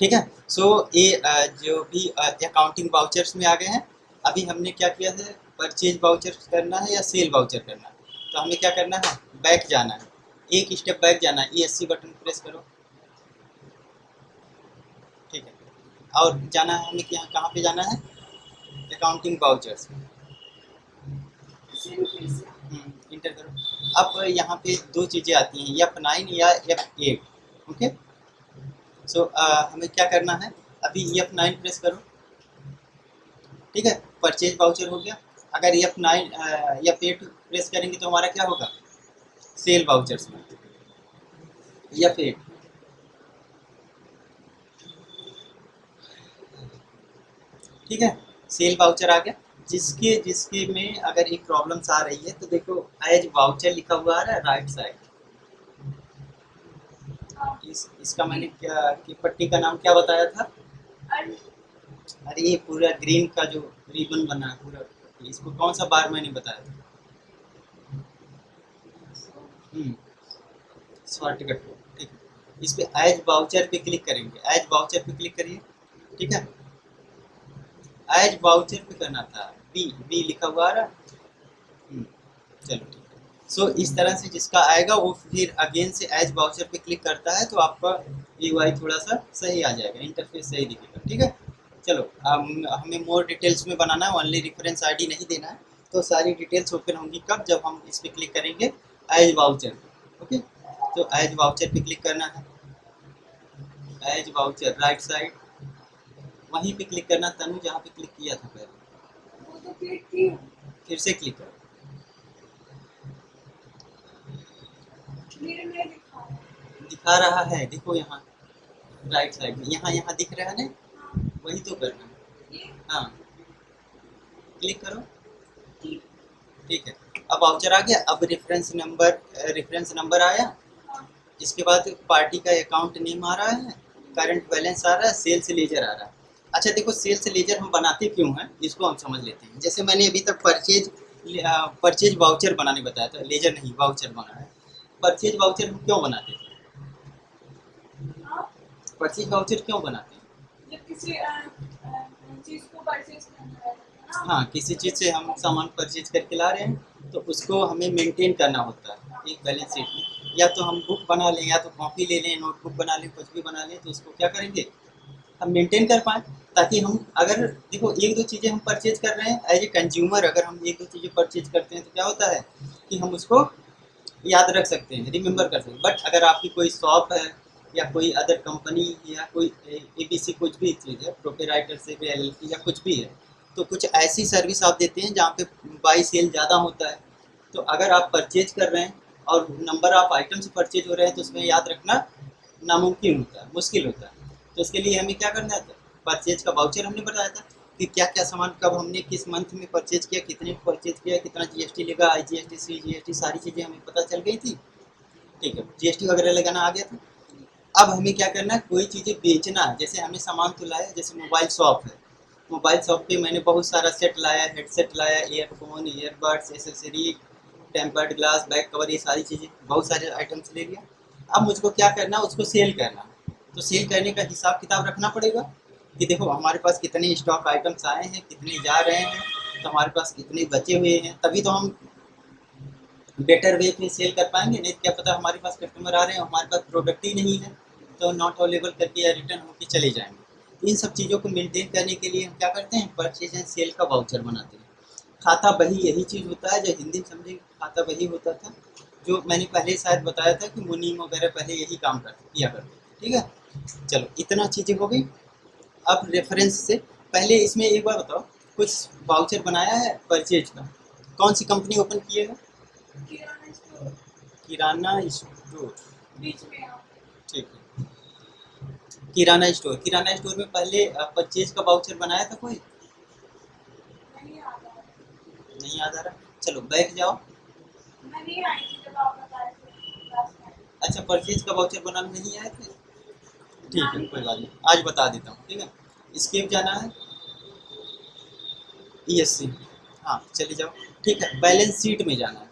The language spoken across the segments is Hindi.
ठीक है। सो ये जो भी अकाउंटिंग वाउचर्स में आ गए हैं। अभी हमने क्या किया है, परचेज वाउचर करना है या सेल वाउचर करना है। तो हमें क्या करना है, बैक जाना है, एक स्टेप बैक जाना है, ESC बटन प्रेस करो। ठीक है, और जाना है हमें यहाँ कहाँ पे जाना है, अकाउंटिंग वाउचर्स। इंटर करो। अब यहाँ पे दो चीज़ें आती हैं, F9 या F8। ओके। सो हमें क्या करना है, अभी F9 प्रेस करो। ठीक है, परचेज वाउचर हो गया। अगर F8 प्रेस करेंगे तो हमारा क्या होगा, सेल वाउचर्स में F8। ठीक है, सेल वाउचर आ गया। जिसके जिसके में अगर एक प्रॉब्लम्स आ रही है तो देखो, एज वाउचर लिखा हुआ आ रहा है राइट साइड। इसका मैंने क्या की पट्टी का नाम क्या बताया था, अरे ये पूरा ग्रीन का जो रिबन बना है पूरा, इसको कौन सा बार मैंने बताया था। शॉर्टकट। ठीक है, इस पे एज वाउचर पे क्लिक करेंगे, एज वाउचर पे क्लिक करिए। ठीक है, एज वाउचर पे करना था, बी बी लिखा हुआ आ रहा है। चलो ठीक है। सो इस तरह से जिसका आएगा वो फिर अगेन से एज वाउचर पे क्लिक करता है तो आपका UI थोड़ा सा सही आ जाएगा, इंटरफेस सही दिखेगा। ठीक है, चलो हमें मोर डिटेल्स में बनाना है, ओनली रेफरेंस ID नहीं देना है। तो सारी डिटेल्स ओपन होंगी कब, जब हम इस पर क्लिक करेंगे एज वाउचर। ओके, तो एज वाउचर पे क्लिक करना है, एज वाउचर राइट साइड, वहीं पे क्लिक करना तनु जहाँ पे क्लिक किया था पहले, वो तो क्लिक की, फिर से क्लिक करो। दिखा रहा है, देखो यहाँ राइट साइड में, यहाँ यहाँ दिख रहा है ना, वही तो करना है। हाँ, क्लिक करो। ठीक है, अब वाउचर आ गया। अब रेफरेंस नंबर आया। इसके बाद पार्टी का अकाउंट नेम आ रहा है, करंट बैलेंस आ रहा है, सेल्स लेजर आ रहा है। अच्छा देखो, सेल्स लेजर हम बनाते क्यों हैं इसको हम समझ लेते हैं। जैसे मैंने अभी तक परचेज वाउचर बनाने बताया था, लेजर नहीं वाउचर बना है। परचेज वाउचर हम क्यों बनाते थे, परचेज वाउचर क्यों बनाते हैं, जब किसी चीज को परचेज करना है। हाँ, किसी चीज़ से हम सामान परचेज करके ला रहे हैं तो उसको हमें मेंटेन करना होता है एक बैलेंस शीट में। या तो हम बुक बना लें, या तो कॉपी ले लें, नोटबुक बना लें, कुछ भी बना लें, तो उसको क्या करेंगे, हम मेंटेन कर पाएँ। ताकि हम अगर देखो एक दो चीज़ें हम परचेज कर रहे हैं एज ए कंज्यूमर, अगर हम एक दो चीज़ें परचेज करते हैं तो क्या होता है कि हम उसको याद रख सकते हैं, रिमेंबर कर सकते हैं। बट अगर आपकी कोई शॉप है या कोई अदर कंपनी या कोई ABC कुछ भी चीज़ है, प्रोप्राइटरशिप या LLC या कुछ भी है, तो कुछ ऐसी सर्विस आप देते हैं जहाँ पे बाई सेल ज़्यादा होता है। तो अगर आप परचेज कर रहे हैं और नंबर ऑफ आइटम से परचेज हो रहे हैं तो उसमें याद रखना नामुमकिन होता है, मुश्किल होता है। तो उसके लिए हमें क्या करना था, परचेज का वाउचर हमने बताया था कि क्या क्या सामान कब हमने किस मंथ में परचेज किया, कितने परचेज किया, कितना GST लेगा, IGST CGST सारी चीज़ें हमें पता चल गई थी। ठीक है, GST वगैरह लगाना आ गया था। अब हमें क्या करना है, कोई चीज़ें बेचना है। जैसे हमने सामान तो लाया, जैसे मोबाइल शॉप है, मोबाइल शॉप पे मैंने बहुत सारा सेट लाया, हेडसेट लाया, earphone, earbuds, accessory, tempered glass, back cover, ये सारी चीज़ें बहुत सारे आइटम्स ले लिया। अब मुझको क्या करना, उसको सेल करना। तो सेल करने का हिसाब किताब रखना पड़ेगा कि देखो हमारे पास कितने स्टॉक आइटम्स आए हैं, कितने जा रहे हैं, तो हमारे पास कितने बचे हुए हैं, तभी तो हम बेटर वे में सेल कर पाएंगे। नहीं तो क्या पता हमारे पास कस्टमर आ रहे हैं, हमारे पास प्रोडक्ट ही नहीं है, तो नॉट अवेलेबल करके या रिटर्न होकर चले जाएंगे। इन सब चीज़ों को मेंटेन करने के लिए हम क्या करते हैं, परचेज एंड सेल का वाउचर बनाते हैं। खाता बही यही चीज़ होता है, जो हिंदी में समझे खाता बही होता था, जो मैंने पहले शायद बताया था कि मुनीम वगैरह पहले यही काम करते किया करते थे। ठीक है, चलो इतना चीज़ें हो गई। अब रेफरेंस से पहले इसमें एक बार बताओ, कुछ वाउचर बनाया है परचेज का, कौन सी कंपनी ओपन किए हो, किराना स्टोर, बीच में ठीक है, किराना स्टोर में पहले परचेज का वाउचर बनाया था कोई, नहीं याद आ रहा। चलो बैक जाओ। मैं नहीं आई थी जब आप बता रहे थे। अच्छा, परचेज का वाउचर बनाना नहीं आए थे, ठीक है कोई बात नहीं, आज बता देता हूँ। ठीक है, स्केप जाना है, ESC, हाँ चले जाओ। ठीक है, बैलेंस शीट में जाना है,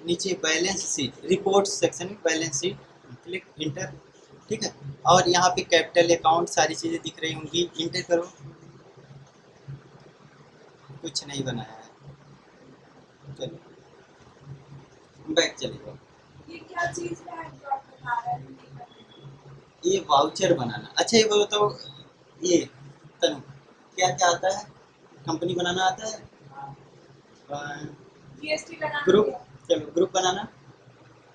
नीचे बैलेंस शीट, रिपोर्ट सेक्शन में बैलेंस शीट, क्लिक इंटर। ठीक है। और यहाँ पे कैपिटल अकाउंट सारी चीज़ें दिख रही होंगी, इंटर करो। कुछ नहीं बनाया है, चलो बैक चले जाओ। ये क्या चीज है जो आप बता रहे हैं? ये वाउचर बनाना। अच्छा ये बताओ, ये तनु क्या क्या आता है, कंपनी बनाना आता है? जीएसटी लगाना, ग्रुप, चलो ग्रुप बनाना,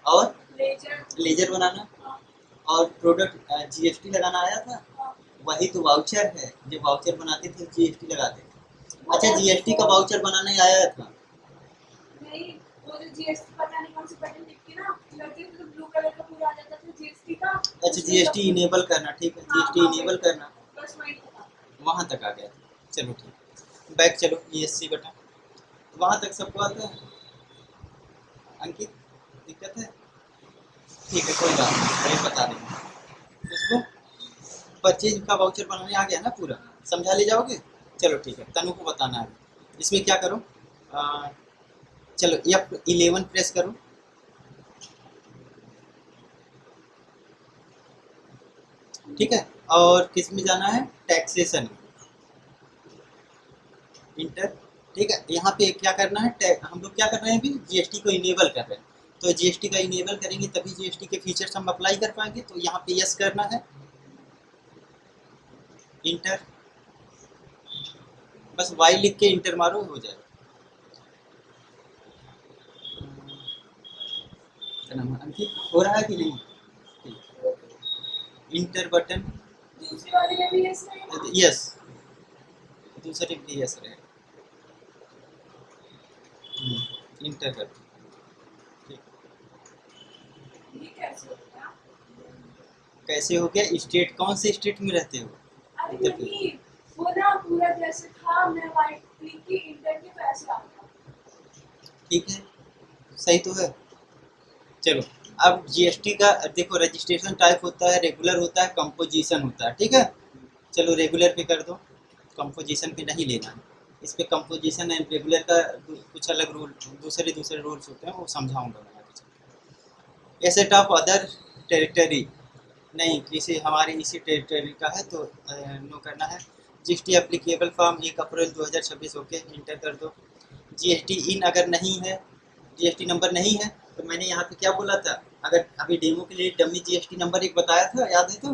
और लेजर लेजर बनाना, और प्रोडक्ट जीएसटी लगाना आया था। वही तो वाउचर है, जब वाउचर बनाते थे जीएसटी लगाते थे। अच्छा जीएसटी का वाउचर बनाना ही आया था? नहीं, वो जो जीएसटी पता नहीं कौन सी बटन टिक ना लगे तो ब्लू कलर का पूरा आ जाता था जीएसटी का। अच्छा जीएसटी इनेबल करना, ठीक है, जीएसटी इनेबल करना, बस वही था, वहाँ तक आ गया। चलो ठीक, बैक चलो, ईएससी बटन, वहाँ तक सबको आता है। अंकित दिक्कत है? ठीक है कोई बात नहीं, मैं बता देंगे उसको। परचेज का वाउचर बनाने आ गया ना पूरा, समझा ले जाओगे? चलो ठीक है, तनु को बताना है। इसमें क्या करो, चलो F11 प्रेस करो। ठीक है, और किस में जाना है, टैक्सेशन में, इंटर। ठीक है, यहाँ पे क्या करना है, हम लोग क्या कर रहे हैं अभी, जीएसटी को इनेबल कर रहे हैं। तो जीएसटी का इनेबल करेंगे तभी जीएसटी के फीचर्स हम अप्लाई कर पाएंगे। तो यहाँ पे यस करना है, इंटर, बस वाई लिख के इंटर मारो, हो जाएगा। अंकित हो रहा है कि नहीं? इंटर बटन, दूसरी वाली में भी यस रहेगा। यस, दूसरे भी यस रहे, इंटर कर दो। ठीक, ये कैसे हो गया? कैसे हो गया, स्टेट कौन से स्टेट में रहते हो? अरे उत्तर प्रदेश। नहीं, वो ना पूरा जैसे था, मैं वाइट क्लिक की इंटर के पैसे आ गया। ठीक है, सही तो है। चलो अब जीएसटी का देखो, रजिस्ट्रेशन टाइप होता है, रेगुलर होता है, कंपोजिशन होता है, ठीक है। चलो रेगुलर पे कर दो, कंपोजिशन पे नहीं लेना है। इस पे कंपोजिशन एंड रेगुलर का कुछ अलग रूल, दूसरे दूसरे रूल्स होते हैं, वो समझाऊंगा मैं आगे। एसेट ऑफ अदर टेरिटरी, नहीं किसी हमारे इसी टेरिटरी का है तो नो करना है। जीएसटी एप्लीकेबल फॉर्म 1 अप्रैल 2026, ओके इंटर कर दो। जीएसटी इन अगर नहीं है, जीएसटी नंबर नहीं है, तो मैंने यहाँ पे क्या बोला था, अगर अभी डेमो के लिए डमी जीएसटी नंबर एक बताया था, याद है तो?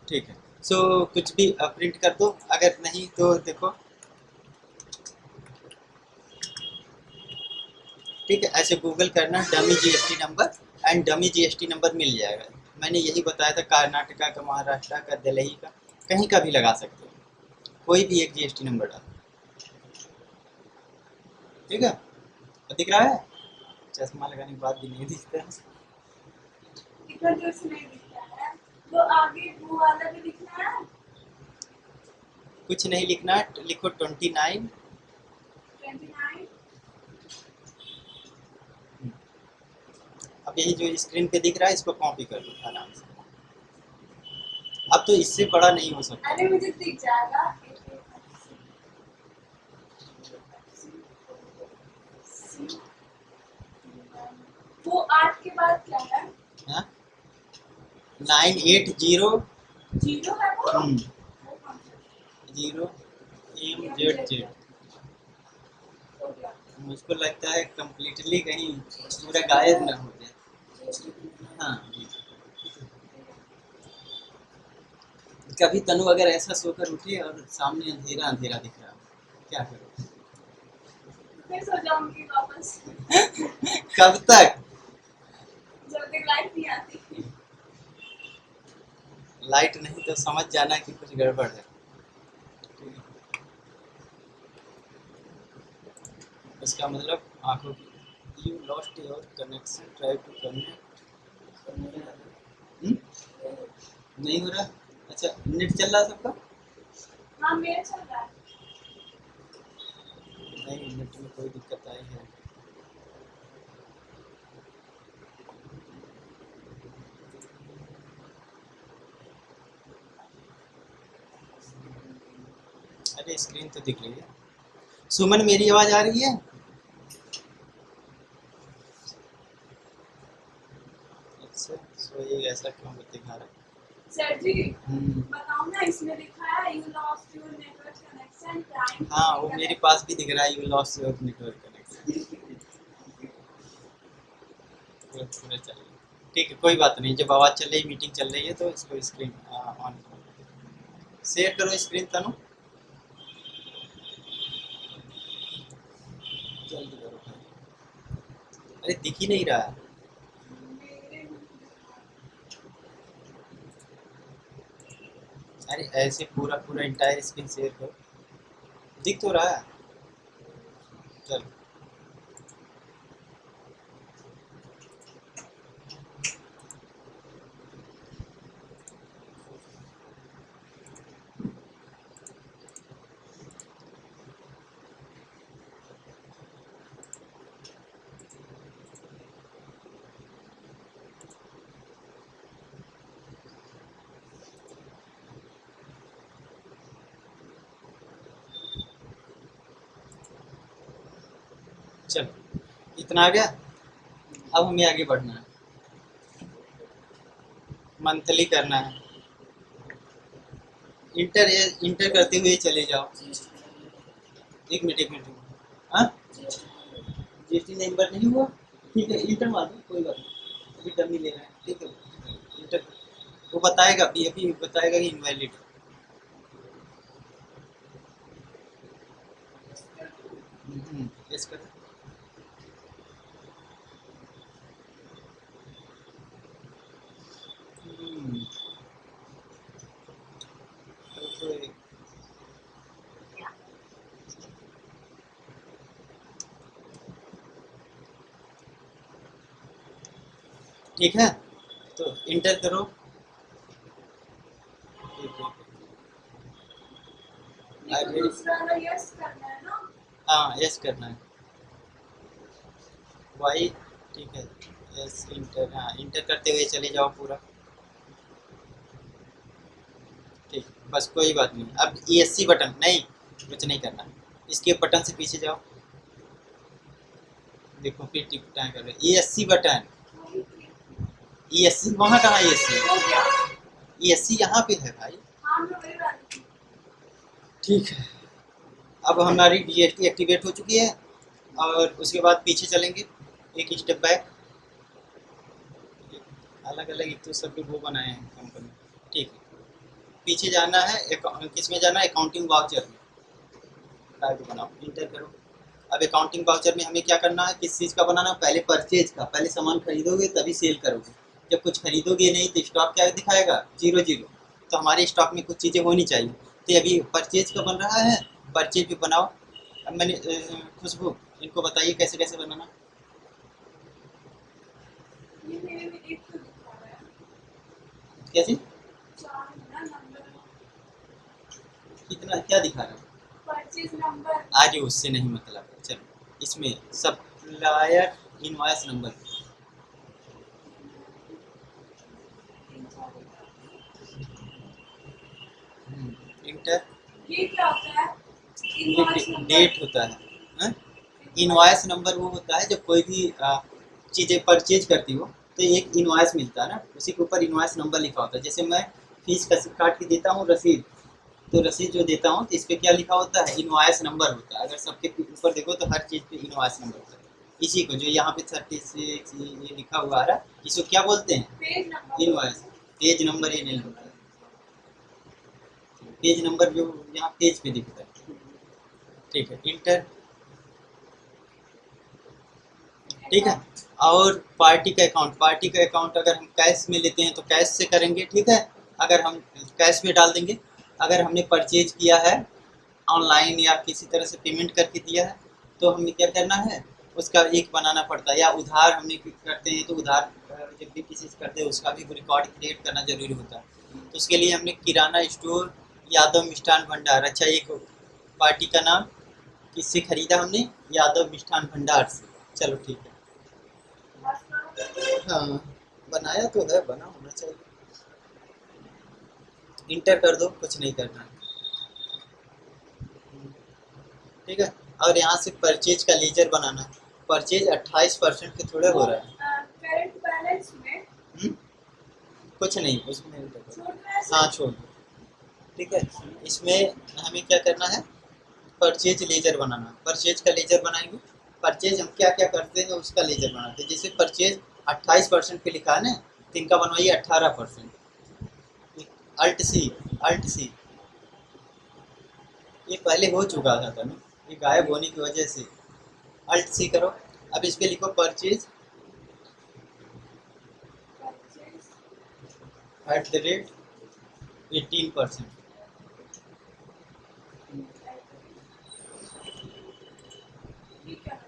ठीक है, सो कुछ भी प्रिंट कर दो, अगर नहीं तो देखो। ठीक है, ऐसे गूगल करना dummy GST number, and dummy GST number मिल जाएगा। मैंने यही बताया था, कर्नाटका का, महाराष्ट्र का, दिल्ली का, कहीं का भी लगा सकते हो, कोई भी एक जीएसटी नंबर डालो। ठीक है, तो दिख रहा है, चश्मा लगाने के बाद भी नहीं दिखता है। इतना जोर से नहीं दिखता है, तो आगे वो वाला भी दिखना है। कुछ नहीं लिखना है, लिखो 29। 29 अब यही जो स्क्रीन पे दिख रहा है, इसको कॉपी कर लो आराम से। अब तो इससे बड़ा नहीं हो सकता। अरे मुझे दिख जाएगा। वो 8 के बाद क्या है? हाँ, 980 जीरो है वो। 0MZZ। मुझको लगता है कम्प्लीटली कहीं पूरा गायब ना हो जाए। हाँ जी। कभी तनु अगर ऐसा सोकर उठे और सामने अंधेरा अंधेरा दिख रहा हो, क्या करो? फिर सो जाऊंगी वापस। कब तक? जब तक लाइट नहीं आती। लाइट नहीं तो समझ जाना कि कुछ गड़बड़ है। इसका मतलब आंखों की, you lost your connection, try to connect. नहीं हो रहा? अच्छा नेट चल रहा सबका? हाँ मेरा चल रहा है। नहीं, नेट में कोई दिक्कत आई है? अरे स्क्रीन तो दिख रही है। सुमन मेरी आवाज आ रही है? सो ये ऐसा क्यों दिखा रहा है? सर जी हम्म, बताओ ना, इसमें लिखा है you lost your network connection trying हाँ वो मेरे पास भी दिख रहा है, you lost your network connection. पूरा चलिए, ठीक है कोई बात नहीं, जब आवाज़ चल रही मीटिंग चल रही है तो इसको स्क्रीन ऑन करो, शेयर करो स्क्रीन तनु, जल्दी करो भाई। अरे दिख ही नहीं रहा है। अरे ऐसे पूरा पूरा इंटायर स्क्रीन शेयर करो, दिख तो रहा है। चलो चलो इतना आ गया, अब हमें आगे बढ़ना है, मंथली करना है। इंटर इंटर करते हुए चले जाओ। एक मिनट हाँ, जीएसटी नंबर नहीं हुआ, ठीक है इंटर मार दो कोई बात नहीं, अभी डमी ले रहे हैं, ठीक है इंटर। वो बताएगा अभी बताएगा कि इनवैलिड। यस करो। हम्म, तो ठीक है, तो इंटर करो। ठीक है, लेकिन दूसरा वाला यस करना है ना। हाँ यस करना है, वाई, ठीक है यस इंटर, हाँ इंटर करते हुए चले जाओ पूरा, ठीक बस कोई बात नहीं। अब ESC बटन नहीं, कुछ नहीं करना, इसके बटन से पीछे जाओ, देखो फिर टिक टाइम कर रहे ESC बटन। ESC वहाँ कहाँ ESC? हो गया। ESC यहाँ पे है भाई। हाँ मैं वही बात की। ठीक है, अब हमारी GST एक्टिवेट हो चुकी है, और उसके बाद पीछे चलेंगे एक स्टेप बैक। अलग अलग एक तो सब वो बनाए हैं कंपनी, ठीक है पीछे जाना है, किस में जाना है, अकाउंटिंग वाउचर में, टाइप बनाओ इंटर करो। अब अकाउंटिंग वाउचर में हमें क्या करना है, किस चीज़ का बनाना, पहले परचेज का, पहले सामान खरीदोगे तभी सेल करोगे, जब कुछ खरीदोगे नहीं तो स्टॉक क्या दिखाएगा, जीरो जीरो। तो हमारे स्टॉक में कुछ चीज़ें होनी चाहिए, तो अभी परचेज का बन रहा है, परचेज भी बनाओ। अब मैंने खुशबू इनको बताइए कैसे कैसे बनाना। ये मेरे में एक तो दिखा रहा है कैसे, 4 है ना नंबर, कितना क्या दिखा रहा है, परचेज नंबर। आज उससे नहीं मतलब है। चलो इसमें सप्लायर इनवॉइस नंबर, 3 4 दिखा रहा इंटर, है। ये क्या होता है? ये इनवॉइस नंबर। डेट होता है। इनवॉइस नंबर वो होता है जब कोई भी चीज़ें परचेज करती हो तो एक इनवॉइस मिलता है ना, उसी के ऊपर इनवॉइस नंबर लिखा होता है। जैसे मैं फीस काट के देता हूँ रसीद, तो रसीद जो देता हूँ तो इस पर क्या लिखा होता है, इनवॉइस नंबर होता है। अगर सबके ऊपर देखो तो हर चीज़ पे इनवॉइस नंबर होता है। इसी को जो यहाँ पे 36 ये लिखा हुआ आ रहा है, इसको क्या बोलते हैं, page number. Invoice. Page number ये नहीं होता है, पेज नंबर जो यहाँ पेज पे दिखता है, ठीक है इंटर, ठीक है। और पार्टी का अकाउंट अगर हम कैश में लेते हैं तो कैश से करेंगे, ठीक है, अगर हम कैश में डाल देंगे। अगर हमने परचेज किया है ऑनलाइन या किसी तरह से पेमेंट करके दिया है तो हमें क्या करना है, उसका एक बनाना पड़ता है। या उधार हमने करते हैं तो उधार जब भी किसी से करते हैं उसका भी रिकॉर्ड क्रिएट करना जरूरी होता है। तो उसके लिए हमने किराना स्टोर यादव मिष्ठान भंडार, अच्छा एक पार्टी का नाम किससे खरीदा हमने, यादव मिष्ठान भंडार से। चलो ठीक है, हाँ बनाया तो है, बना होना चाहिए। इंटर कर दो, कुछ नहीं करना, ठीक है। और यहाँ से परचेज का लेजर बनाना, परचेज 28% के थोड़े हो रहा है। करंट बैलेंस में कुछ नहीं, उसमें नहीं देखो। छोड़ दो ऐसे? हाँ छोड़ दो। ठीक है, इसमें हमें क्या करना है, परचेज लेजर बनाना। परचेज का लेजर बनाएंगे। परचेज हम क्या क्या करते हैं उसका लेजर बनाते हैं। जैसे परचेज 28% पे लिखा है ना, तो इनका बनवाइए 18%। अल्ट सी, अल्ट सी, ये पहले हो चुका था ना, ये गायब होने की वजह से। अल्ट सी करो। अब इस पे लिखो परचेज परचेज @ 18%। ठीक है।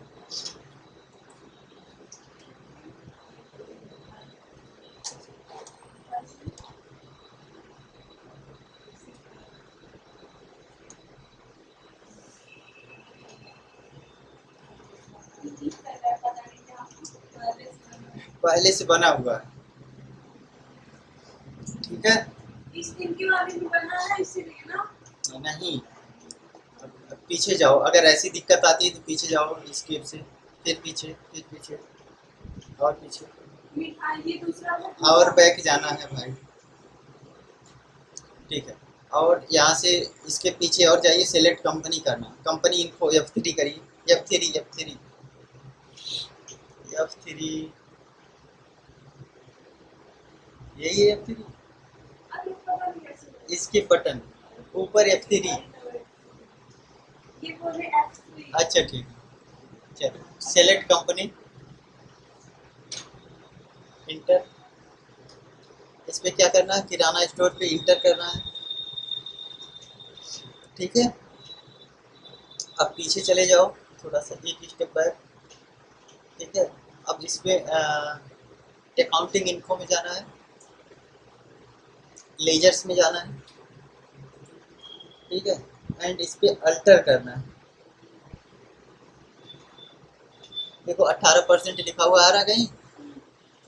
पता नहीं क्या पहले से पहले से बना हुआ है। ठीक है, इस दिन के बारे में बना है इसीलिए ना। नहीं, अब पीछे जाओ। अगर ऐसी दिक्कत आती है तो पीछे जाओ स्केप से, फिर पीछे, फिर पीछे, और पीछे, ये दूसरा है और बैक जाना है भाई। ठीक है, और यहाँ से इसके पीछे और जाइए, सेलेक्ट कंपनी करना। कंपनी इन्फो F3 करिए। F3, F3, F3, यही है F3। अब ये पता नहीं कैसे होगा। इसके बटन ऊपर F3। ये बोले F3। अच्छा ठीक है, चलो सेलेक्ट कंपनी, इंटर। इस पे क्या करना है, किराना स्टोर पे इंटर करना है। ठीक है, अब पीछे चले जाओ थोड़ा सा, एक स्टेप बैक। ठीक है, अब इसमें अकाउंटिंग इन्फो में जाना है, लेजर्स में जाना है। ठीक है, एंड इस पे अल्टर करना है। देखो 18% लिखा हुआ आ रहा कहीं,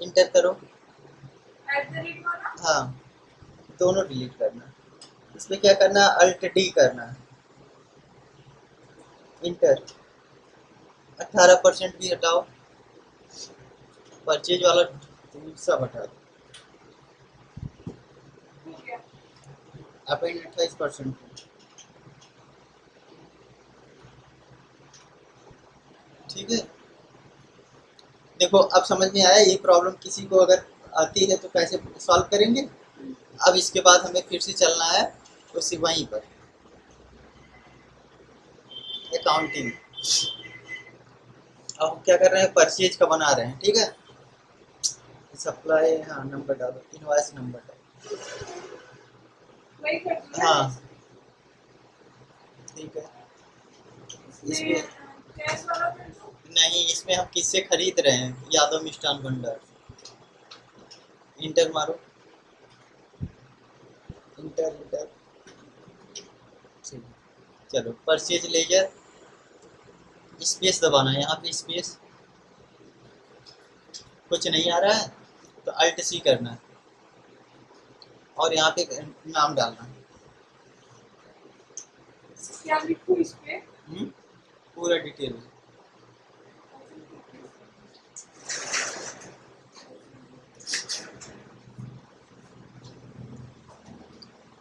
इंटर करो। @ वाला हाँ, दोनों डिलीट करना है। इसमें क्या करना है, अल्ट डी करना है, इंटर। 18% भी हटाओ, परचेज वाला सब हटा दो। हो गया। अपेंड 28%। ठीक है, देखो अब समझ में आया। ये प्रॉब्लम किसी को अगर आती है तो कैसे सॉल्व करेंगे। अब इसके बाद हमें फिर से चलना है उसी वहीं पर, अकाउंटिंग। अब हम क्या कर रहे हैं, परचेज का बना रहे हैं। ठीक है, सप्लाई, हाँ नंबर डालो, इनवॉइस नंबर डालो। वही कर दिया। हाँ ठीक है, इसमें इसमें कैश वाला कर दो। नहीं, इसमें हम किससे खरीद रहे हैं, यादव मिष्ठान भंडार। इंटर मारो, इंटर इंटर। ठीक, चलो परचेज लेजर, स्पेस दबाना है यहाँ पे, स्पेस। कुछ नहीं आ रहा है तो अल्ट सी करना है, और यहाँ पे नाम डालना है। क्या लिखूं इस पे? पूरा डिटेल।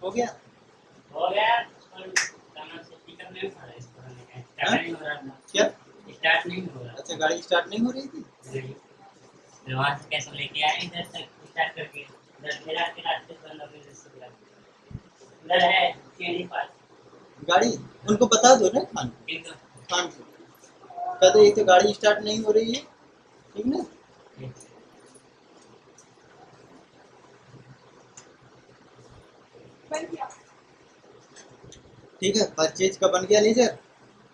हो गया। हो गया और गाना से पिकअप नहीं हो रहा है, इसको करने का हाँ? स्टार्ट नहीं हो रहा था। क्या? स्टार्ट नहीं हो रहा। अच्छा, गाड़ी स्टार्ट नहीं हो रही थी। फिर वहाँ से कैसे लेके आए इधर तक स्टार्ट करके, इधर मेरा के रास्ते पर लगे जैसे उधर है चेंजी पास। गाड़ी उनको बता दो ना, खान ठीक है खान को कह दो ये तो गाड़ी स्टार्ट नहीं हो रही है। ठीक ना, बन गया। ठीक है, परचेज का बन गया लेजर।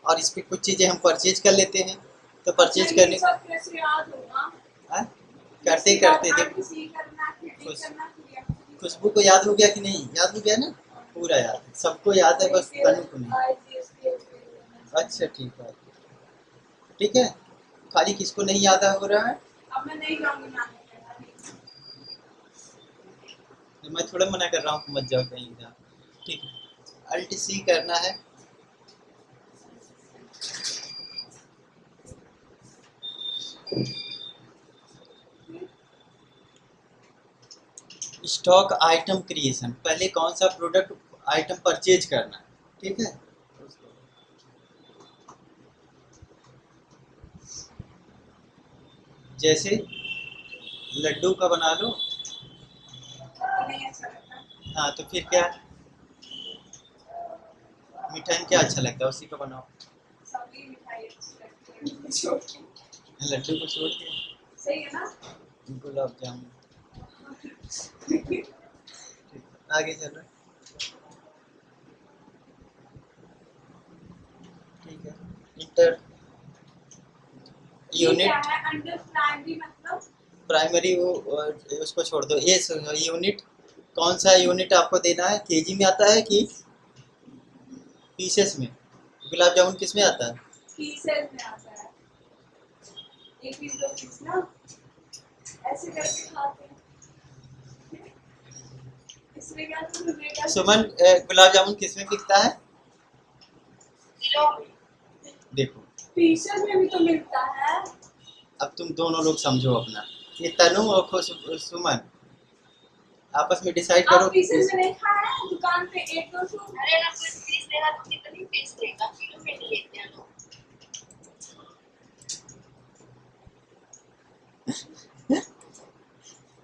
और इस पे कुछ चीज़ें हम परचेज कर लेते हैं, तो परचेज अच्छा, करने ये सब कैसे याद होगा? हाँ? करते करते देखो, सी करना, फिटिंग खुश करना, फिर खुशबू को याद हो गया कि नहीं, याद हो गया ना, पूरा याद है, सबको याद है, बस तनु को नहीं। अच्छा ठीक है, ठीक है, खाली किसको नहीं याद हो रहा है। अब मैं नहीं जाऊंगी नानी के घर। मैं थोड़ा मना कर रहा हूँ कि मत जाओ कहीं का। ठीक है, अल्ट सी करना है। स्टॉक आइटम क्रिएशन, पहले कौन सा प्रोडक्ट आइटम परचेज करना है, ठीक है। जैसे लड्डू का बना लो, नहीं अच्छा लगता। हाँ तो फिर क्या, मिठाई में क्या अच्छा लगता है उसी का बनाओ। सभी मिठाई अच्छी लगती है छोड़ के। लड्डू को छोड़ के सही है ना? गुलाब जामुन, आगे चलो, ठीक है। इंटर ये क्या यूनिट, है अंडर प्राइमरी मतलब? प्राइमरी वो उसको छोड़ दो, ये यूनिट, कौन सा यूनिट आपको देना है, केजी में आता है कि पीसेस में। गुलाब जामुन किस में आता है, पीसेस में आता है। एक पीस दो पीस ना ऐसे करके खाते हैं। इसमें क्या तुम बेटा सुमन गुलाब जामुन किस में बिकता है, देखो। पीसेस में भी तो मिलता है। अब तुम दोनों लोग समझो अपना, ये तनु और सुमन आपस में डिसाइड आप करो कि पीसेस में नहीं खाए हैं दुकान पे एक दो सौ। अरे ना कोई पीस लेगा तो कितनी पीस लेगा, किलो में नहीं लेते हैं लोग।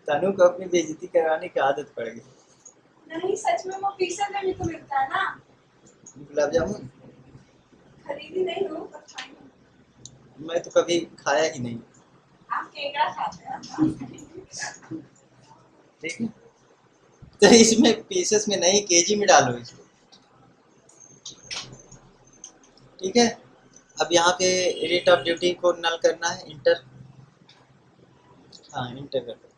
तनु को अपनी बेइज्जती करवाने की आदत पड़ गई। नहीं सच में वो पीसेस में भी तो मिलता है ना। गुलाब जामुन खरीदी नहीं हूँ पर खाई हूँ। मैं तो कभी खाया ही नहीं, आप केकड़ा खाते हैं। ठीक है। तो इसमें पीसेस में नहीं, केजी में डालो इसको, ठीक है। अब यहाँ पे रेट ऑफ ड्यूटी को नल करना है, इंटर, हाँ इंटर कर दो,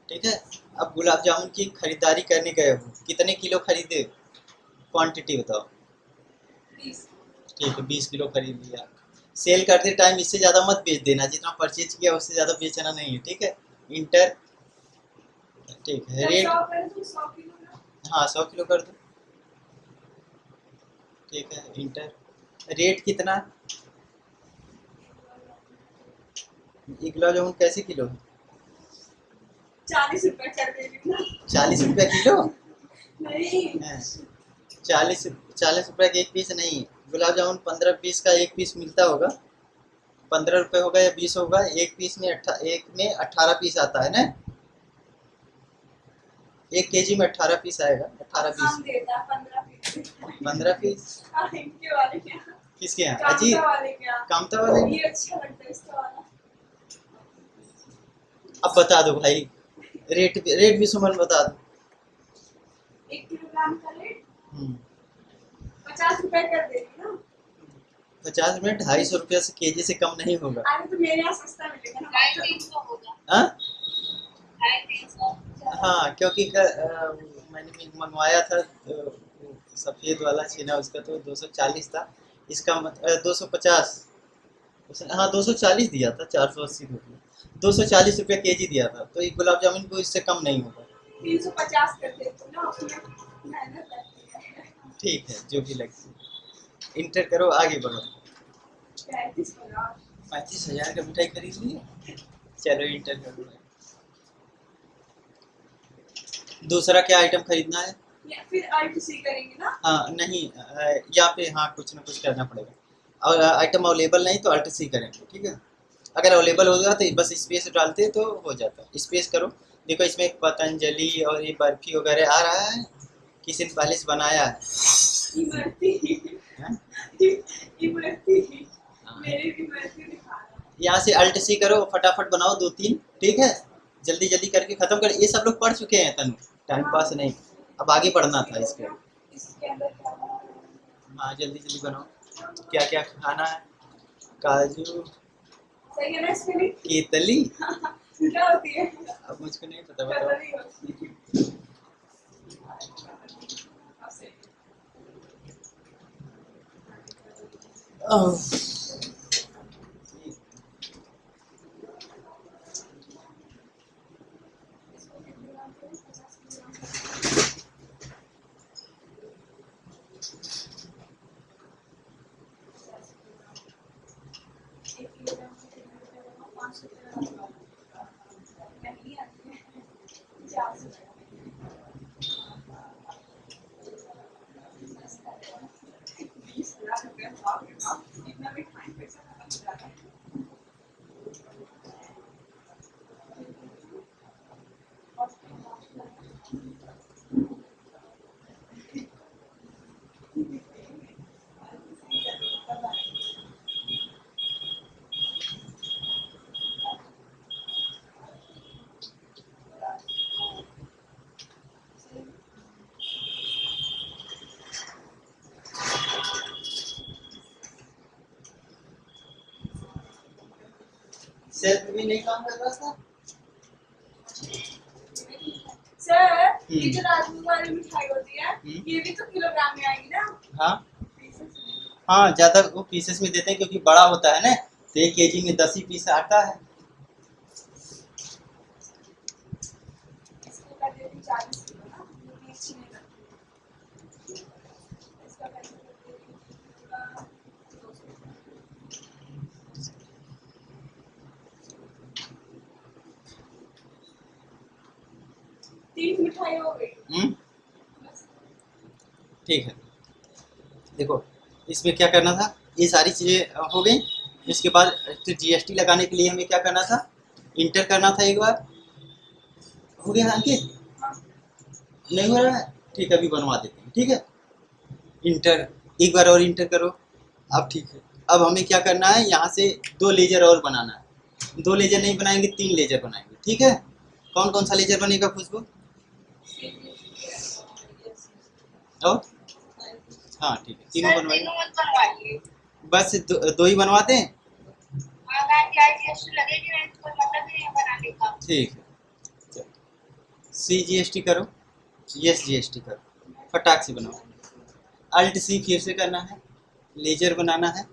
ठीक है। अब गुलाब जामुन की खरीदारी करने गए हो, कितने किलो खरीदे, क्वांटिटी बताओ। 20। ठीक है 20 किलो खरीद लिया। सेल करते टाइम इससे ज़्यादा मत बेच देना, जितना परचेज किया उससे ज़्यादा बेचना नहीं है, ठीक है। इंटर, ठीक है। जब रेट, 100 करे तो 100 किलो ना। हाँ 100 किलो कर दो, ठीक है। इंटर, रेट कितना, ये गुलाब जामुन कैसे किलो है, 40 रुपए कर दे रही हूँ ना। 40 रुपया किलो, नहीं 40 रुपये का एक पीस नहीं, गुलाब जामुन 15 पीस का एक पीस मिलता होगा, 15 रुपये होगा या 20 होगा, एक पीस में एक में 18 पीस आता है ना, 1 केजी में 18 पीस आएगा, 18 पीस, हम देता 15 पीस। 15 पीस। हाँ, इनके वाले क्या? किसके यहाँ, अजीत कामता वाले क्या? कामता वाले। ये अच्छा लगता है इसका वाला। अब बता दो भाई, रेट भी सुमन बता दो। 1 किलोग्राम का रेट हम्म, 50 रुपए कर दे रही हूँ ना। 50 में 250 रुपया से केजी से कम नहीं होगा। अरे तो मेरे यहाँ सस्ता मिलेगा ना। 350 होगा, हाँ 350। हाँ, क्योंकि मैंने मंगवाया था सफ़ेद वाला छीना, उसका तो 240 था, इसका 250, उसने हाँ 240 दिया था, 480 रुपये, 240 रुपया केजी दिया था, तो ये गुलाब जामुन को इससे कम नहीं होगा। 350 कर देती हूँ ना उसमें मेहनत लगती है। ठीक है, जो भी लगे। इंटर करो, आगे बढ़ो। 35,000। 35,000 का मिठाई खरीद लिए, चलो इंटर करो। दूसरा क्या आइटम खरीदना है, या फिर अल्ट सी करेंगे ना। हाँ नहीं यहाँ पे हाँ कुछ ना कुछ करना पड़ेगा, और आइटम अवेलेबल नहीं तो अल्ट सी करेंगे, ठीक है। अगर अवेलेबल हो गया तो बस स्पेस डालते तो हो जाता, स्पेस करो। देखो इसमें पतंजलि और ये बर्फी वगैरह आ रहा है, किसी ने पहले से बनाया है, इमरती हैं? इमरती हाँ। मेरे इमरती दिखा रहा है। यहाँ से अल्ट सी करो, फटाफट बनाओ 2-3, ठीक है। जल्दी जल्दी करके खत्म कर, ये सब लोग पढ़ चुके हैं तनु, टाइम पास नहीं, अब आगे बढ़ना था इसके। इसके अंदर क्या बनाना है? हाँ जल्दी जल्दी बनाओ, क्या क्या खाना है, काजू, सही है ना इसके लिए? केतली, क्या होती है? अब मुझको नहीं पता, बताओ। कलर ही होती है। अब सही है। ओह, इसको कितने ग्राम करें? 50 किलोग्राम। एक किलोग्राम का कितना रुपया होगा? 5 रुपया नहीं आती है। 50 रुपया। सेल्फ में नहीं काम कर रहा था। सर ये जो राजभोग वाली मिठाई होती है ये भी तो किलोग्राम में आएगी ना? हाँ हाँ, ज्यादा वो पीसेस में देते हैं क्योंकि बड़ा होता है ना, तो 1 केजी में 10 ही पीस आता है। इसको कर देती 40 किलो ना, ये अच्छी नहीं लगती। इसका कैसे कर देती पूरा 3 मिठाई हो गई। ठीक है, देखो इसमें क्या करना था, ये सारी चीजें हो गई। इसके बाद फिर जीएसटी लगाने के लिए हमें क्या करना था, इंटर करना था एक बार। हो गया अंकित? नहीं हो रहा है? ठीक है, अभी बनवा देते हैं। ठीक है, इंटर एक बार और इंटर करो। अब ठीक है, अब हमें क्या करना है, यहाँ से 2 लेजर और बनाना है। 2 लेजर नहीं बनाएंगे, 3 लेजर बनाएंगे। ठीक है, कौन कौन सा लेजर बनेगा खुशबू? और हाँ ठीक है, तीनों बनवाइए। तीनों मत बनवाइए। बस 2 ही बनवाते हैं। हाँ, क्या जीएसटी लगेगी नहीं तो कोई मतलब नहीं है बनाने का। ठीक है, CGST करो, यस GST करो, फटाक से बनाओ। Alt C फिर से करना है, लेजर बनाना है।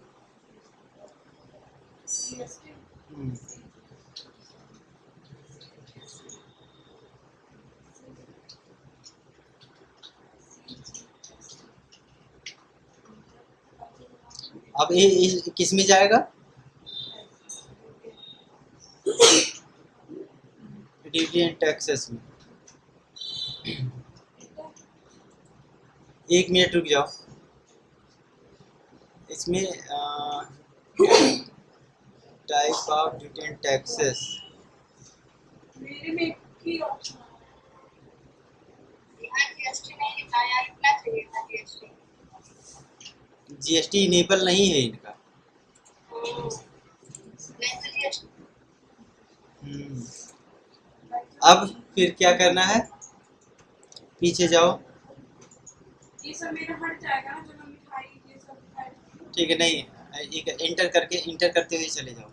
अब ये किस में जाएगा? ड्यूटी एंड टैक्सेस में। 1 मिनट रुक जाओ, इसमें type of duty and taxes. मेरे में की ऑप्शन यहाँ जीएसटी नहीं लिखा, यहाँ लिखना चाहिए था जीएसटी। GST इनेबल नहीं है इनका। अब फिर क्या करना है, पीछे जाओ। ये सब मेरा हट जाएगा ना, जो मैं मिठाई ये सब ठीक है, नहीं एक इंटर करके, इंटर करते हुए चले जाओ।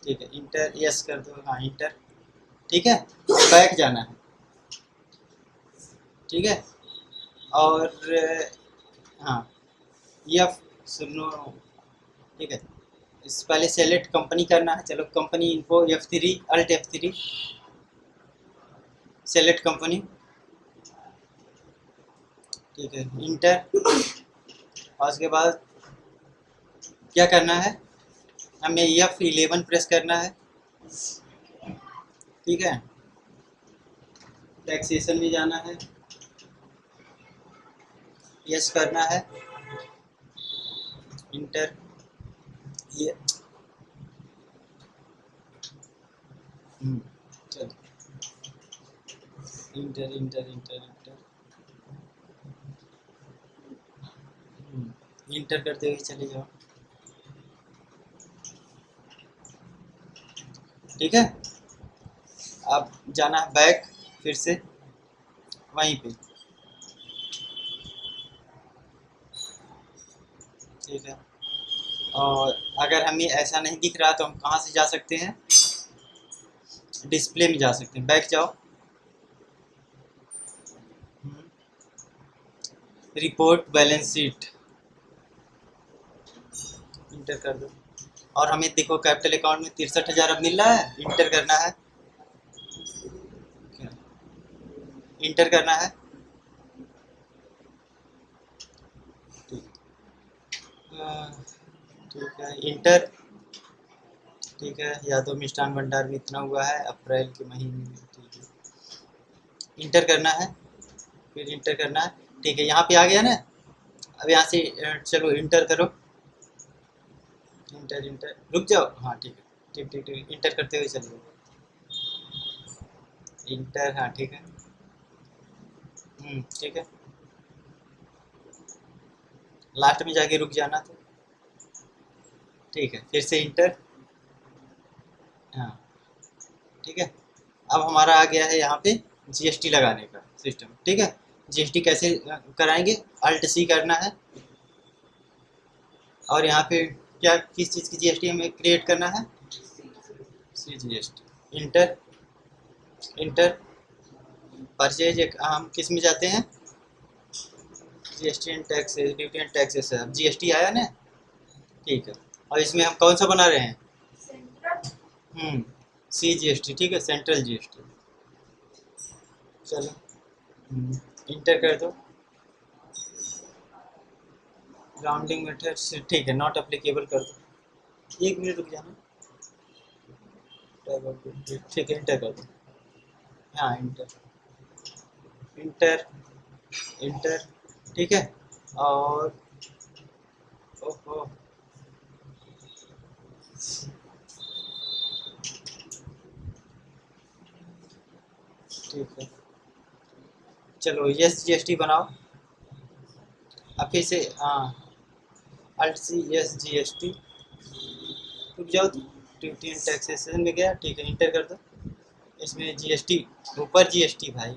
ठीक है, इंटर यस कर दो। हाँ इंटर, ठीक है। बैक जाना है, ठीक है। और हाँ F सुनो, ठीक है। इस पहले सेलेक्ट कंपनी करना है। चलो company info F3, alt F3, select company. ठीक है, इंटर। और उसके बाद क्या करना है, हमें F11 प्रेस करना है। ठीक है, टैक्सेशन में जाना है, यस करना है, इंटर। ये चलो inter inter inter inter inter करते हुए चले जाओ। ठीक है, अब जाना है बैक फिर से वहीं पे। ठीक है, और अगर हमें ऐसा नहीं दिख रहा तो हम कहाँ से जा सकते हैं, डिस्प्ले में जा सकते हैं। बैक जाओ, रिपोर्ट बैलेंस शीट, इंटर कर दो। और हमें देखो कैपिटल अकाउंट में 63,000 अब मिल रहा है। इंटर करना है, इंटर करना है। ठीक है, इंटर। ठीक है, यादव मिष्ठान भंडार में इतना हुआ है अप्रैल के महीने में। ठीक है, इंटर करना है, फिर इंटर करना है। ठीक है, यहाँ पे आ गया ना। अब यहाँ से चलो इंटर करो, इंटर इंटर, रुक जाओ। हाँ ठीक है, ठीक ठीक ठीक, इंटर करते हुए चलिए। इंटर, हाँ ठीक है, ठीक है। लास्ट में जाके रुक जाना तो ठीक है, फिर से इंटर। हाँ ठीक है, अब हमारा आ गया है यहाँ पे GST लगाने का सिस्टम। ठीक है, GST कैसे कराएंगे, अल्ट C करना है। और यहाँ पे क्या, किस चीज़ की GST हमें क्रिएट करना है, CGST इंटर इंटर परचेज हम किस में जाते हैं, GST and taxes, duty and taxes है। अब GST आया ना, ठीक है। और इसमें हम कौन सा बना रहे हैं, सेंट्रल CGST, ठीक है, सेंट्रल GST। चलो इंटर कर दो, राउंडिंग मेथड से, ठीक है, नॉट अप्लीकेबल कर दो। 1 मिनट रुक जाना, ठीक है, इंटर कर दो। हाँ इंटर इंटर इंटर, ठीक है। और ओहो, ठीक है, चलो यस GST बनाओ। अब फिर से अल्ट सी यस GST, रुक जाओ, ड्यूटी एंड टैक्सेशन में गया, ठीक है, इंटर कर दो। इसमें GST ऊपर, GST भाई,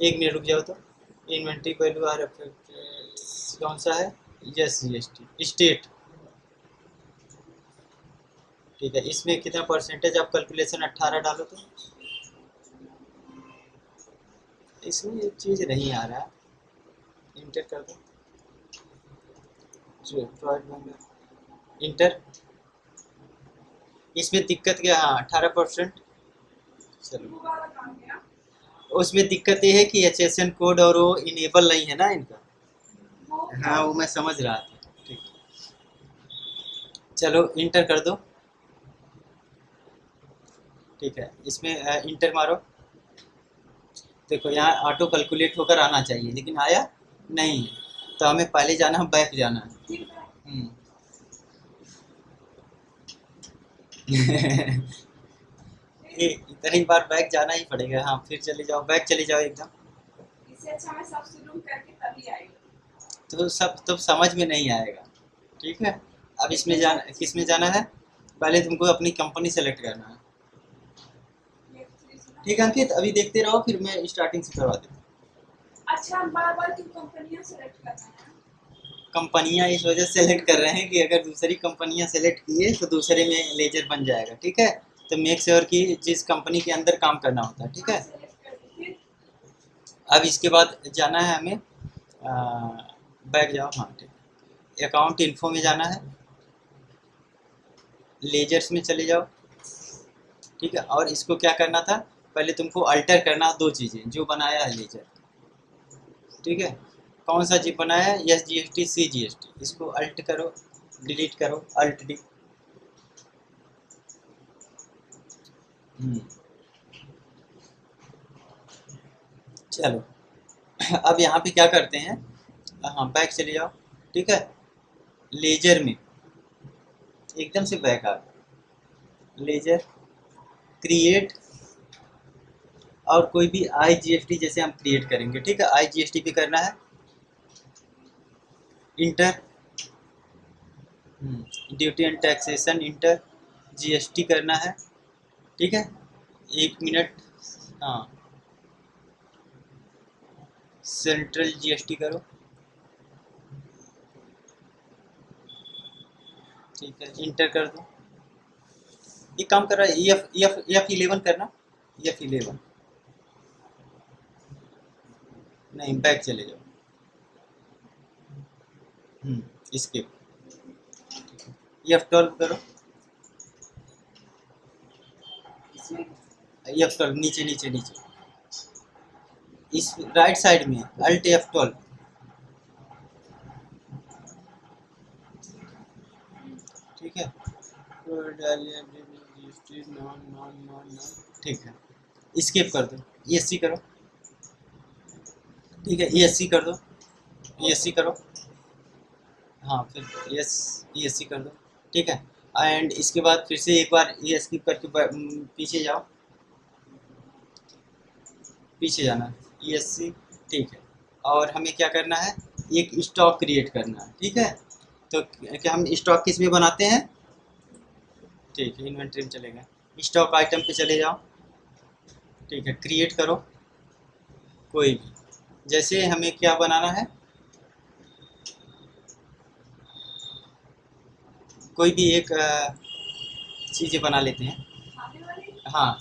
1 मिनट रुक जाओ। तो इन्वेंट्री वैल्यू आर कौन सा है, यस GST स्टेट, ठीक है। इसमें कितना परसेंटेज आप कैलकुलेशन 18 डालो, तो इसमें ये चीज़ नहीं आ रहा है, इंटर कर दो। इंटर, इसमें दिक्कत क्या, हाँ 18%। चलो वो वाला काम गया उसमें दिक्कत ये है कि HSN कोड और वो इनेबल नहीं है ना इनका। वो हाँ वो मैं समझ रहा था, ठीक, चलो इंटर कर दो, ठीक है। इसमें इंटर मारो, देखो यहाँ ऑटो कैलकुलेट होकर आना चाहिए, लेकिन आया नहीं है। तो हमें पहले जाना है, बैक जाना है। ठीक है ये इतनी ही बार बैक जाना ही पड़ेगा। हाँ फिर चले जाओ, बैक चले जाओ एकदम। इससे अच्छा मैं सब शुरू करके तभी आई तो सब तो समझ में नहीं आएगा, ठीक है। अब इसमें जाना, किस में जाना है, पहले तुमको अपनी कंपनी सेलेक्ट करना है, ठीक है अंकित। अभी देखते रहो, फिर मैं स्टार्टिंग से करवा देता हूँ। अच्छा बार बार क्यों कंपनियां सेलेक्ट करना है, कंपनियां इस वजह से सेलेक्ट कर रहे हैं कि अगर दूसरी कंपनियां सेलेक्ट किए तो दूसरे में लेजर बन जाएगा, ठीक है। तो मेक श्योर कि जिस कंपनी के अंदर काम करना होता है, ठीक है। सेलेक्ट कर दी फिर अब इसके बाद जाना है हमें, बैक जाओ, हाँ ठीक है, अकाउंट इन्फो में जाना है, लेजर्स में चले जाओ, ठीक है। और इसको क्या करना था, पहले तुमको अल्टर करना 2 चीज़ें जो बनाया है लेजर, ठीक है। कौन सा जी बनाया है, यस GST CGST, इसको अल्ट करो, डिलीट करो, अल्ट डी। चलो अब यहाँ पे क्या करते हैं, हाँ बैक चले जाओ, ठीक है। लेजर में एकदम से बैक आ गए, लेजर क्रिएट, और कोई भी IGST जैसे हम क्रिएट करेंगे, ठीक है। IGST पे करना है, inter, duty and taxation inter, GST करना है, ठीक है। 1 मिनट, हाँ सेंट्रल GST करो, ठीक है, इंटर कर दो। एक काम कर रहा है, F11 करना, F11 नहीं, बैक चले जाओ, इसके F12 करो, इसमें F12 नीचे नीचे नीचे, इस राइट साइड में अल्ट F12, ठीक है। ठीक है, स्किप कर दो, ESC करो, ठीक है। ESC कर दो, ESC करो, हाँ फिर ESC कर दो, ठीक है। एंड इसके बाद फिर से एक बार ये स्किप करके पीछे जाओ, पीछे जाना, ESC, ठीक है। और हमें क्या करना है, एक स्टॉक क्रिएट करना है, ठीक है। तो क्या हम स्टॉक किस में बनाते हैं, ठीक है, इन्वेंट्री में चले गए, स्टॉक आइटम पे चले जाओ, ठीक है। क्रिएट करो कोई भी, जैसे हमें क्या बनाना है, कोई भी एक चीज़ें बना लेते हैं, हाँ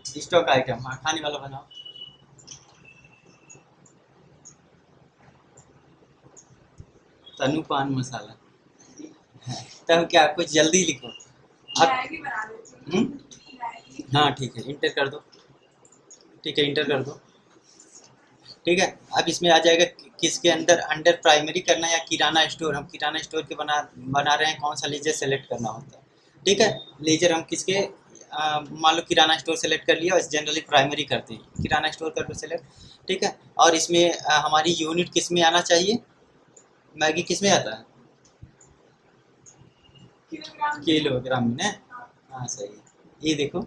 स्टॉक आइटम, हाँ खाने वाला बनाओ। तनु पान मसाला। तब क्या कुछ जल्दी लिखो आप। मैगी बना लेती हूँ। हम्म? मैगी। हाँ ठीक है, इंटर कर दो। ठीक है, इंटर कर दो। ठीक है, अब इसमें आ जाएगा किसके अंदर, अंडर प्राइमरी करना है या किराना स्टोर। हम किराना स्टोर के बना रहे हैं, कौन सा लेजर सेलेक्ट करना होता है। ठीक है, लेजर हम किसके, मान लो किराना स्टोर सेलेक्ट कर लिया, और जनरली प्राइमरी करते हैं, किराना स्टोर कर लो सेलेक्ट। ठीक है, और इसमें हमारी यूनिट किस में आना चाहिए, मैगी किस में आता है, किलोग्राम। किलोग्राम में ना। हाँ। हाँ सही है, ये देखो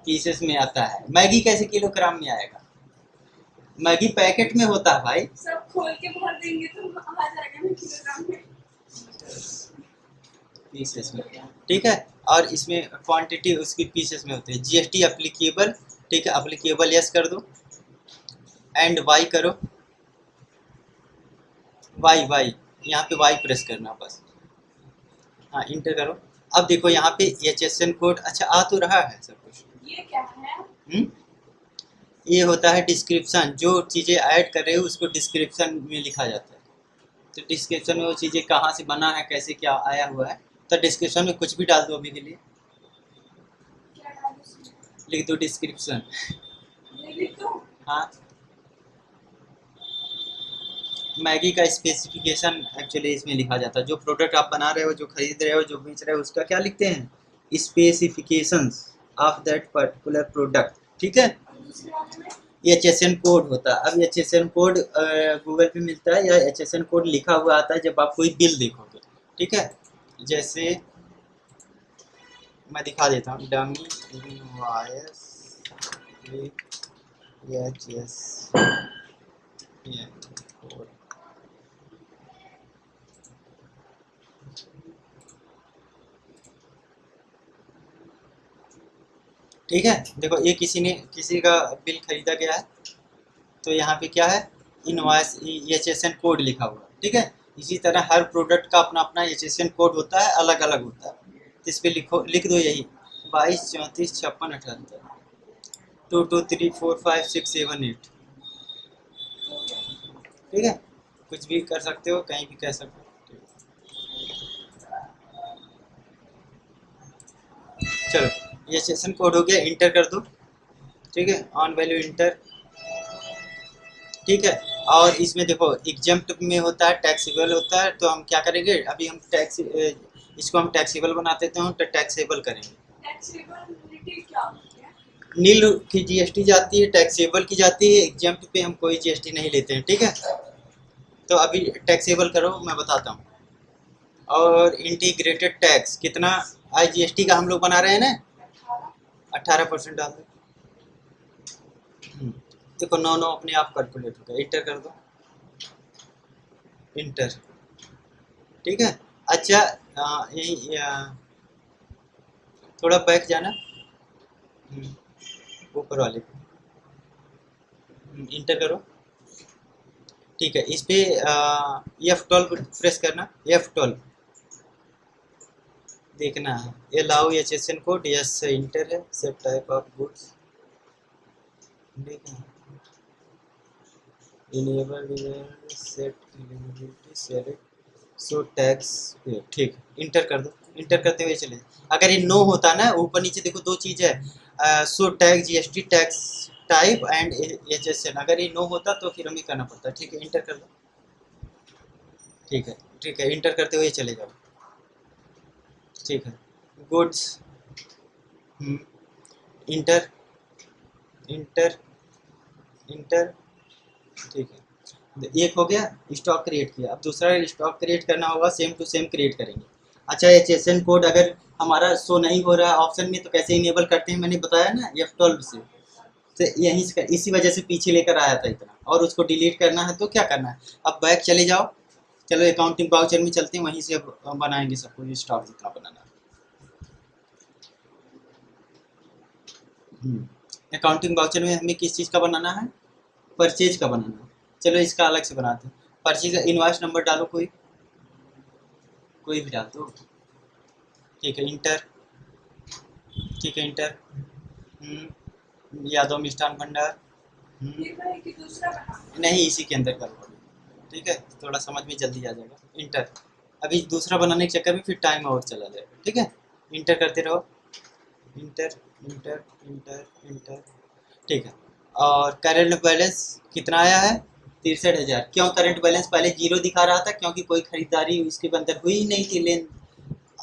पीसेस में आता है। मैगी कैसे किलोग्राम में आएगा, मैगी पैकेट में होता है भाई। सब खोल के भर देंगे तो आ जाएगा ना किलोग्राम में। पीसेस में। ठीक है, और इसमें क्वांटिटी उसकी पीसेस में होती है। GST applicable. ठीक है, अप्लीकेबल यस कर दो, एंड वाई करो। वाई वाई, यहाँ पे वाई प्रेस करना बस। हाँ इंटर करो। अब देखो यहाँ पे HSN कोड, अच्छा आ तो रहा है सब कुछ। ये क्या है? ये होता है डिस्क्रिप्शन, जो चीज़ें ऐड कर रहे हो उसको डिस्क्रिप्शन में लिखा जाता है। तो डिस्क्रिप्शन में वो चीज़ें कहाँ से बना है, कैसे क्या आया हुआ है, तो डिस्क्रिप्शन में कुछ भी डाल दो अभी के लिए। क्या डालूं इसमें? लिख दो डिस्क्रिप्शन। ये भी तो। हाँ, मैगी का स्पेसिफिकेशन एक्चुअली इसमें लिखा जाता है। जो प्रोडक्ट आप बना रहे हो, जो खरीद रहे हो, जो बेच रहे हो, उसका क्या लिखते हैं, specifications of that particular product. ठीक है, और दूसरे वाले में? HSN कोड होता है। अब HSN कोड गूगल पे मिलता है, या HSN कोड लिखा हुआ आता है जब आप कोई बिल देखोगे। ठीक है, जैसे मैं दिखा देता हूँ, डमी इनवॉइस कोड। ठीक है, देखो ये किसी का बिल खरीदा गया है, तो यहाँ पे क्या है, इनवॉइस HSN कोड लिखा हुआ है। ठीक है, इसी तरह हर प्रोडक्ट का अपना अपना HSN कोड होता है, अलग अलग होता है। तो इस पर लिख दो यही 22 34 56 78 2 2 3 4 5 6 7 8। ठीक है, कुछ भी कर सकते हो, कहीं भी कह सकते हो। चलो, ये सेशन कोड हो गया, इंटर कर दो। ठीक है, ऑन वैल्यू इंटर। ठीक है, और इसमें देखो एग्जम्प्ट में होता है, टैक्सेबल होता है। तो हम क्या करेंगे, अभी हम इसको हम टैक्सेबल बना देते हैं, तो टैक्सेबल करेंगे। टैक्सेबिलिटी क्या होती है? नील की जीएसटी जाती है, टैक्सेबल की जाती है, एग्जम्प्ट पे हम कोई जीएसटी नहीं लेते हैं। ठीक है, तो अभी टैक्सेबल करो, मैं बताता हूँ। और इंटीग्रेटेड टैक्स कितना, IGST का हम लोग बना रहे हैं ना, 18। 18% डाल दो। देखो 9 अपने आप कैलकुलेट हो गया, इंटर कर दो, इंटर। ठीक है, अच्छा यही थोड़ा बैक जाना, ऊपर वाले पे, इंटर करो। ठीक है, इस पे F12 प्रेस करना, F12 देखना है, allow HSN code, yes enter है, set type of goods, enable set eligibility select so tax pay. ठीक, इंटर कर दो। इंटर करते हुए चले, अगर ये नो होता ना, ऊपर नीचे देखो दो चीज़ है, so tax GST tax type and HSN, अगर ये नो होता तो फिर हमें करना पड़ता। ठीक है, इंटर कर दो। ठीक है, ठीक है, इंटर करते हुए चले जाओ। ठीक है, गुड्स, इंटर इंटर इंटर। ठीक है, एक हो गया, स्टॉक क्रिएट किया। अब दूसरा स्टॉक क्रिएट करना होगा, सेम टू सेम क्रिएट करेंगे। अच्छा, HSN कोड अगर हमारा शो नहीं हो रहा है ऑप्शन में, तो कैसे इनेबल करते हैं, मैंने बताया ना F12 से। तो यहीं से, इसी वजह से पीछे लेकर आया था इतना। और उसको डिलीट करना है तो क्या करना है, अब बैक चले जाओ। चलो अकाउंटिंग वाउचर में चलते हैं, वहीं से अब बनाएंगे सब कुछ, स्टॉक जितना बनाना है। अकाउंटिंग वाउचर में हमें किस चीज़ का बनाना है, परचेज का बनाना है। चलो इसका अलग से बनाते हैं। परचेज का इनवॉइस नंबर डालो, कोई भी डाल दो। ठीक है, इंटर। ठीक है, इंटर। यादव मिष्ठान भंडार। फिर भाई कि दूसरा बना। नहीं, इसी के अंदर करो, ठीक है, थोड़ा समझ में जल्दी आ जाएगा। इंटर, अभी दूसरा बनाने के चक्कर में फिर टाइम और चला जाएगा, ठीक है। इंटर करते रहो, इंटर इंटर इंटर इंटर, ठीक है। और करंट बैलेंस कितना आया है? 63,000। क्यों करंट बैलेंस पहले जीरो दिखा रहा था? क्योंकि कोई खरीदारी उसके अंदर हुई ही नहीं थी, लेन।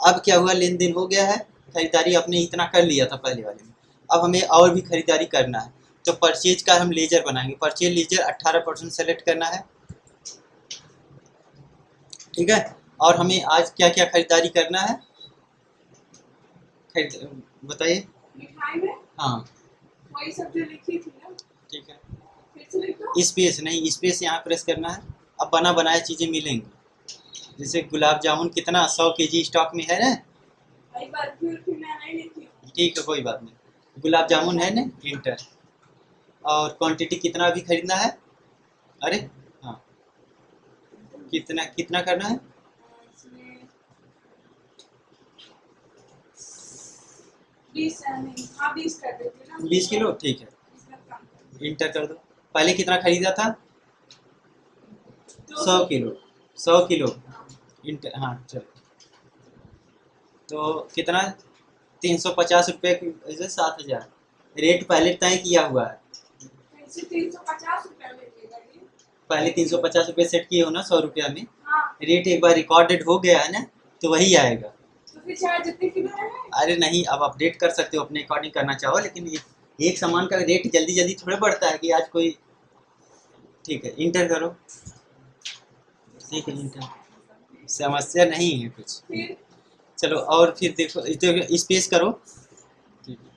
अब क्या हुआ, लेन देन हो गया है, खरीदारी अपने इतना कर लिया था पहले वाले में। अब हमें और भी खरीदारी करना है, तो परचेज का हम लेजर बनाएंगे। परचेज लेजर 18% सेलेक्ट करना है, ठीक है। और हमें आज क्या क्या खरीदारी करना है, बताइए। मिठाई में हाँ, वही सब जो लिखी थी ना, ठीक है। फिर से लिख दो। स्पेस नहीं, स्पेस यहाँ प्रेस करना है। अब बना बनाया चीज़ें मिलेंगी, जैसे गुलाब जामुन कितना 100 kg स्टॉक में है ना, भाई बर्फी उर्फी मैं नहीं लिखी हूँ। ठीक है, कोई बात नहीं। गुलाब जामुन है ना, इंटर। और क्वांटिटी कितना अभी खरीदना है? अरे हाँ, कितना कितना करना है? इसमें 20 नहीं, हाँ 20 कर देते ना। 20 किलो, ठीक है। इसमें कम कर इंटर कर दो। पहले कितना खरीदा था? दो 100 किलो, 100 किलो। इंटर, हाँ चलो। तो कितना? 350 रुपये की, 7,000। रेट पहले तय किया हुआ है, ऐसे 350 रुपया लगेगा ये। पहले 350 रुपये सेट किए हो ना 100 रुपया में। हाँ रेट एक बार रिकॉर्डेड हो गया है ना, तो वही आएगा। तो फिर चाहे जितने किलो है। अरे नहीं, अब अपडेट कर सकते हो अपने अकॉर्डिंग करना चाहो, लेकिन एक सामान का रेट जल्दी जल्दी थोड़ा बढ़ता है कि आज कोई, ठीक है। इंटर करो, ठीक है, इंटर। समस्या नहीं है कुछ। फिर चलो, और फिर देखो, स्पेस करो, ठीक है।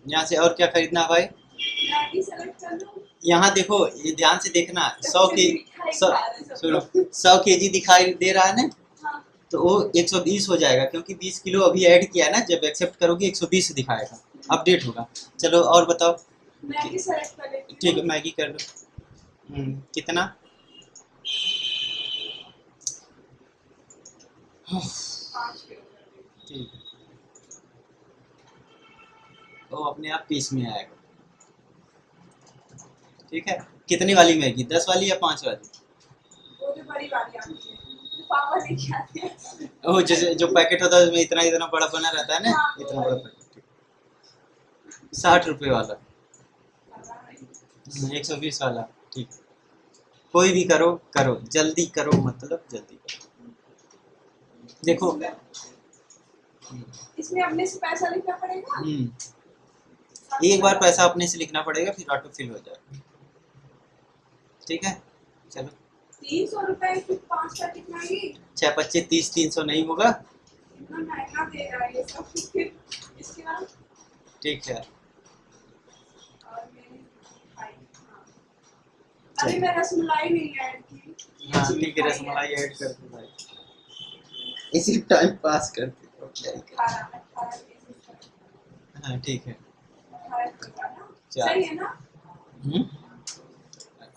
यहाँ से और क्या खरीदना है भाई? मैगी सेलेक्ट कर लो। यहाँ देखो, ये ध्यान से देखना, 100 के मिठाई 100 खा रहे हैं सब सुनो, लोग। 100 kg दिखाई दे रहा है ना, हाँ तो वो 120 हो जाएगा, क्योंकि 20 किलो अभी ऐड किया है ना। जब एक्सेप्ट करोगे 120 दिखाएगा, अपडेट होगा। चलो और बताओ। मैगी सेलेक्ट कर लेती ठीक है, हूँ। मैगी कर लो। कितना? 5 किलो कर देती हूँ। ठीक है, तो अपने आप पीस में आएगा, ठीक है। कितनी वाली मैगी, 10 वाली या 5 वाली? वो जो बड़ी वाली आती है जो पापा लेके आते हैं। ओह, जैसे जो पैकेट होता है उसमें इतना इतना बड़ा बना रहता है ना, हाँ, वो इतना बड़ा वाली। पैकेट। 60 रुपये वाला, पता नहीं। 120 वाला, ठीक है। कोई भी करो, करो जल्दी करो, मतलब जल्दी करो। देखो, इसमें अपने से पैसा लिखना पड़ेगा। एक बार पैसा अपने से लिखना पड़ेगा, फिर ऑटो फिल हो जाएगा, ठीक है। चलो, 300 रुपए की 5 का कितना ही 6 25 30, 300 नहीं होगा, इतना महंगा दे रहा है ये सब। फिर इसके बाद ठीक है। और मैंने खाई। हाँ अभी मैं रसमलाई नहीं ऐड की। हाँ ठीक है, रसमलाई ऐड कर दो भाई, इसी टाइम पास करते हो, क्या ही करें। 18 पीसेस का। हाँ ठीक है। 18 का ना चार। सही है ना। हम्म,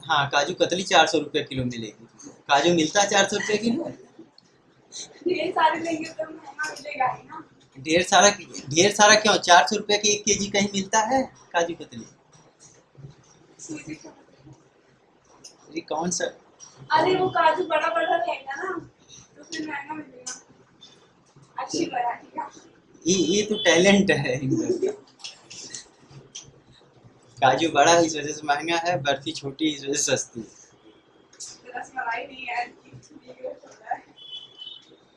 हाँ, काजू कतली 400 रुपये किलो मिलेगी। काजू मिलता है 400 रुपये किलो? ढेर सारे लेंगे तो महंगा मिलेगा ही ना। ढेर सारा क्यों, 400 रुपये की 1 kg कहीं मिलता है काजू कतली? सूजी का। ये कौन सा? अरे वो काजू बड़ा बड़ा रहेगा ना तो फिर महंगा मिलेगा। अच्छी वैरायटी का। ये तो टैलेंट है इन लोग का। काजू बड़ा है इस वजह से महंगा है, बर्फी छोटी इस वजह से सस्ती है। रसमलाई नहीं ऐड की इसलिए हो रहा है।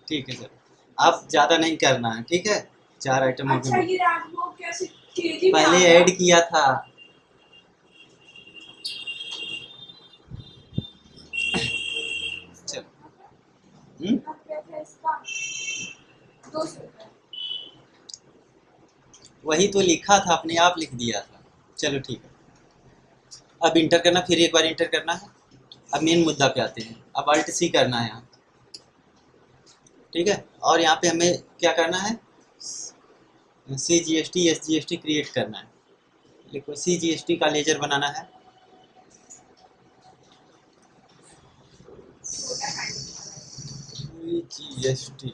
ठीक है सर, आप ज़्यादा नहीं करना है, ठीक है। 4 आइटम हो अच्छा गए, ये राजभोग कैसे केजी में पहले आता है? ऐड किया था। चलो, कितना रुपया था इसका? 200 रुपये। वही तो लिखा था, अपने आप लिख दिया था। चलो ठीक है, अब इंटर करना, फिर एक बार इंटर करना है। अब मेन मुद्दा पे आते हैं, अब अल्ट सी करना है यहाँ, ठीक है। और यहाँ पे हमें क्या करना है, CGST SGST क्रिएट करना है। देखो, CGST का लेजर बनाना है। CGST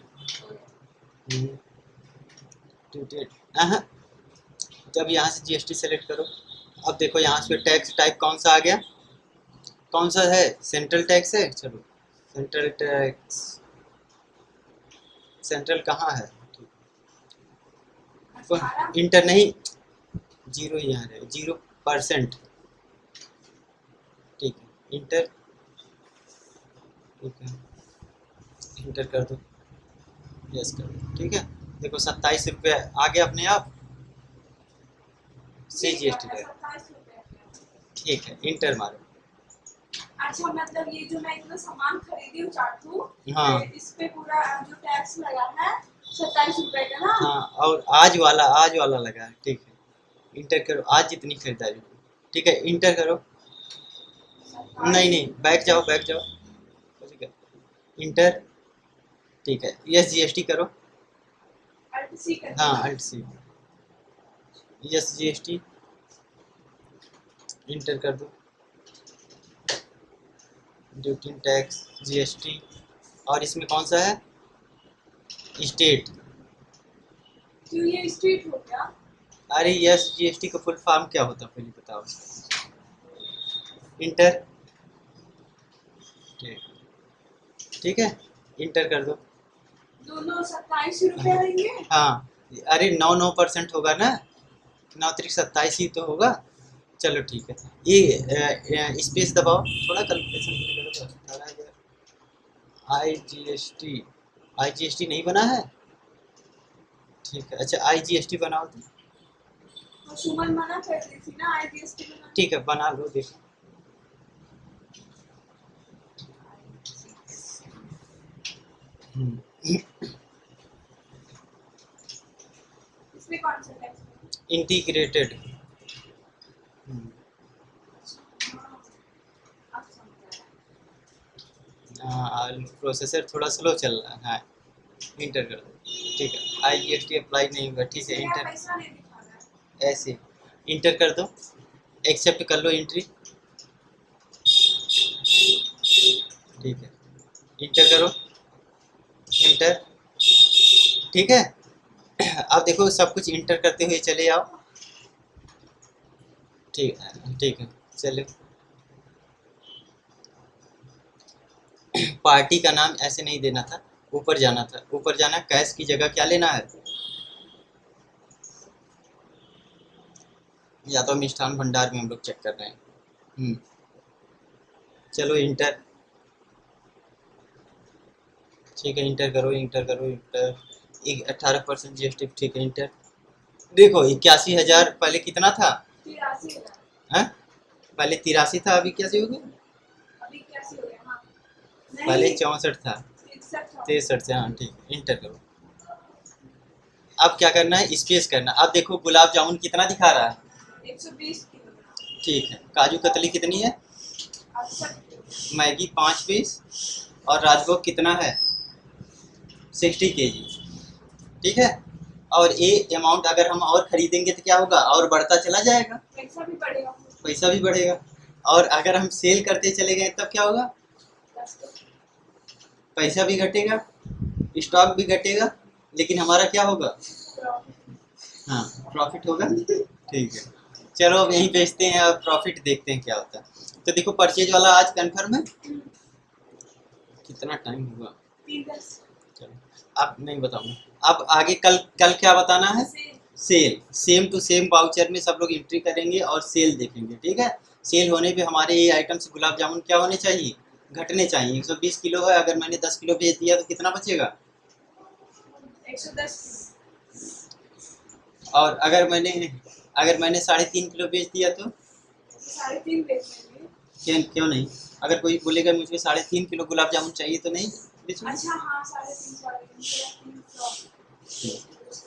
जब यहाँ से जीएसटी सेलेक्ट करो, अब देखो यहाँ से टैक्स टाइप कौन सा आ गया, कौन सा है, सेंट्रल टैक्स है। चलो सेंट्रल टैक्स, सेंट्रल कहाँ है, 18 इंटर नहीं, जीरो यहाँ है, 0%। ठीक है इंटर, ठीक है इंटर कर दो, यस कर दो। ठीक है देखो 27 रुपये आ गया अपने आप से जीएसटी का। 27 रुपए। ठीक है इंटर मारो। अच्छा मतलब ये जो मैं इतना सामान खरीदी हूँ चाटू, हाँ इस पे पूरा जो टैक्स लगा है 27 रुपए का ना। हाँ, और आज वाला लगा है। ठीक है इंटर करो, आज जितनी खरीदारी। ठीक है इंटर करो, नहीं बैक जाओ ठीक है इंटर। ठीक है यस जीएसटी करो, अल्ट सी कर हाँ alt C, yes GST enter कर दो, ड्यूटी टैक्स जीएसटी, और इसमें कौन सा है, स्टेट। क्यों ये स्ट्रीट हो गया? अरे यस जीएसटी का फुल फॉर्म क्या होता है पहले बताओ। इंटर, ठीक है इंटर कर दो। दोनों 27 रुपए रहेंगे। हाँ अरे 9% होगा ना, 9 त्रिक 27 ही तो होगा। चलो ठीक है ये स्पेस दबाओ थोड़ा, calculation I G S T नहीं बना है। ठीक है अच्छा IGST बनाओ तो। तो सुमन मना कर रही थी ना IGST में। ठीक है बना लो देखो। इसमें कौन सा टैक्स है? इंटीग्रेटेड। अब समझ आया। हाँ प्रोसेसर थोड़ा स्लो चल रहा है। हाँ इंटर कर दो। ठीक है IGST अप्लाई नहीं हुआ। ठीक है इसमें इंटर, पैसा नहीं दिखा रहा है। ऐसे इंटर कर दो, एक्सेप्ट कर लो एंट्री। ठीक है इंटर करो, इंटर। ठीक है अब देखो सब कुछ इंटर करते हुए चले आओ। ठीक है चलो। पार्टी का नाम ऐसे नहीं देना था, ऊपर जाना था, ऊपर जाना, कैश की जगह क्या लेना है, या तो मिष्ठान भंडार में हम लोग चेक कर रहे हैं। चलो इंटर, ठीक है इंटर करो इंटर। 18% GST। ठीक है इंटर। देखो 81,000 पहले कितना था, 83,000। है पहले 83 था, अभी कैसे हो गया, अभी कैसे हो गया? हाँ पहले नहीं 64 था, 63 63 से। हाँ ठीक है इंटर करो। अब क्या करना है, स्पेस करना। अब देखो गुलाब जामुन कितना दिखा रहा है, 120 किलो। ठीक है काजू कतली कितनी है, 68 किलो। मैगी 5 पीस, और राजभोग कितना है 60 kg। ठीक है और ये अमाउंट अगर हम और खरीदेंगे तो क्या होगा, और बढ़ता चला जाएगा, पैसा भी बढ़ेगा। पैसा भी बढ़ेगा। और अगर हम सेल करते चले गए तब क्या होगा, पैसा भी घटेगा, स्टॉक भी घटेगा, लेकिन हमारा क्या होगा, हाँ प्रॉफिट होगा। ठीक है चलो अब यहीं बेचते हैं और प्रॉफिट देखते हैं क्या होता है। तो देखो परचेज वाला आज कंफर्म है, कितना टाइम हुआ, 3:10। चलो अब नहीं बताऊंगा। अब आगे कल क्या बताना है, sale. Same to same voucher में सब लोग एंट्री करेंगे और सेल देखेंगे। ठीक है सेल होने पे हमारे ये आइटम से गुलाब जामुन क्या होने चाहिए, घटने चाहिए। 120 किलो है, अगर मैंने 10 किलो बेच दिया तो कितना बचेगा, 110 और अगर मैंने 3.5 किलो बेच दिया तो 3.5 बेच लेंगे। क्यों नहीं, अगर कोई बोलेगा मुझे 3.5 किलो गुलाब जामुन चाहिए तो नहीं बेचूंगा। अच्छा हाँ 350।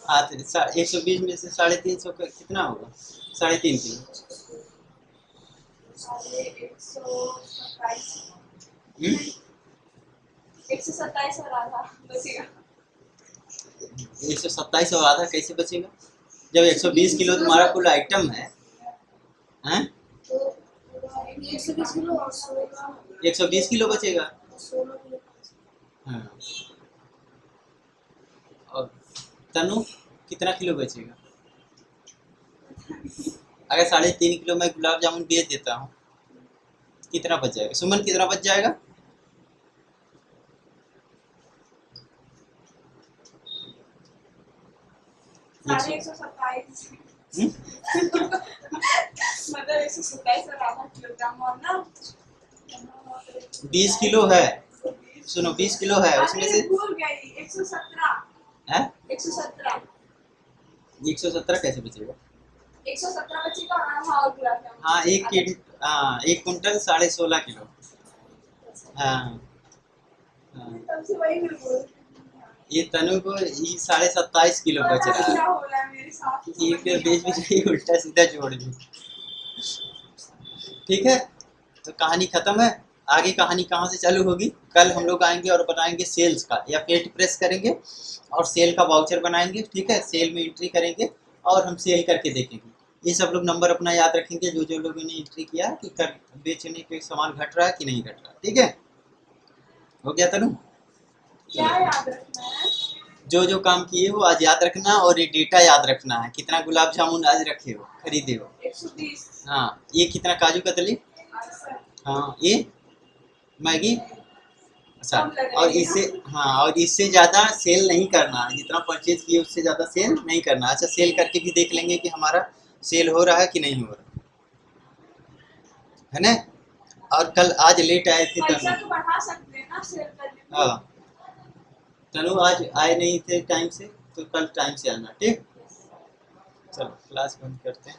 हाँ तो 120 में से 350 का कितना होगा, 3.5 किलो। 127 और आधा बचेगा। 127 और आधा कैसे बचेगा, जब 120 किलो तुम्हारा कुल आइटम है, हैं? 120 किलो और 120 किलो बचेगा। 16 किलो। हाँ और तनु कितना किलो बचेगा, अगर 3.5 किलो मैं गुलाब जामुन बेच देता हूँ, कितना बच जाएगा सुमन, कितना बच जाएगा? साढ़े 127 हम्म? मतलब 127 और आधा किलोग्राम और ना 20 किलो है, सुनो 20 किलो है, उसमें से भूल गई 117 है 117 117 कैसे बचेगा? 117 बचेगा और आधा और गुलाब जामुन हाँ बचेगा। हाँ 1 कुंटल 16.5 किलो। हाँ हाँ, तब से वही मैं बोल रही हूँ। ये तनु को ये 27.5 किलो बच पता रहा नहीं क्या है। हो रहा है मेरे साथ ही एक समझ बीच नहीं बीच आता है। में उल्टा सीधा जोड़ दी। ठीक है, तो कहानी खत्म है। आगे कहानी कहाँ से चालू होगी? कल हम लोग आएंगे और बनाएंगे सेल्स का, या पेट प्रेस करेंगे और सेल का वाउचर बनाएंगे। ठीक है, सेल में एंट्री करेंगे और हम सेल करके देखेंगे। ये सब लोग नंबर अपना याद रखेंगे, जो जो लोगों ने एंट्री किया कि कर बेचने के सामान घट रहा है कि नहीं घट रहा। ठीक है, हो गया तनु? क्या चलो, याद रखना है? जो जो काम किए हो आज याद रखना, और ये डेटा याद रखना है, कितना गुलाब जामुन आज रखे हो, खरीदे हो। 120 हाँ, ये कितना काजू कतली, हाँ ये मैगी। अच्छा, कम लग और रही है इससे, ना? हाँ और इससे ज़्यादा सेल नहीं करना है, जितना परचेज किए उससे ज़्यादा सेल नहीं करना। अच्छा, सेल करके भी देख लेंगे कि हमारा सेल हो रहा है कि नहीं हो रहा है ना। और कल आज लेट आए थे पैसा तनु। तो बढ़ा सकते हैं ना शेयर करने में। हाँ, तनु आज आए नहीं थे टाइम से, तो कल टाइम से आना। ठीक, चलो क्लास बंद करते हैं।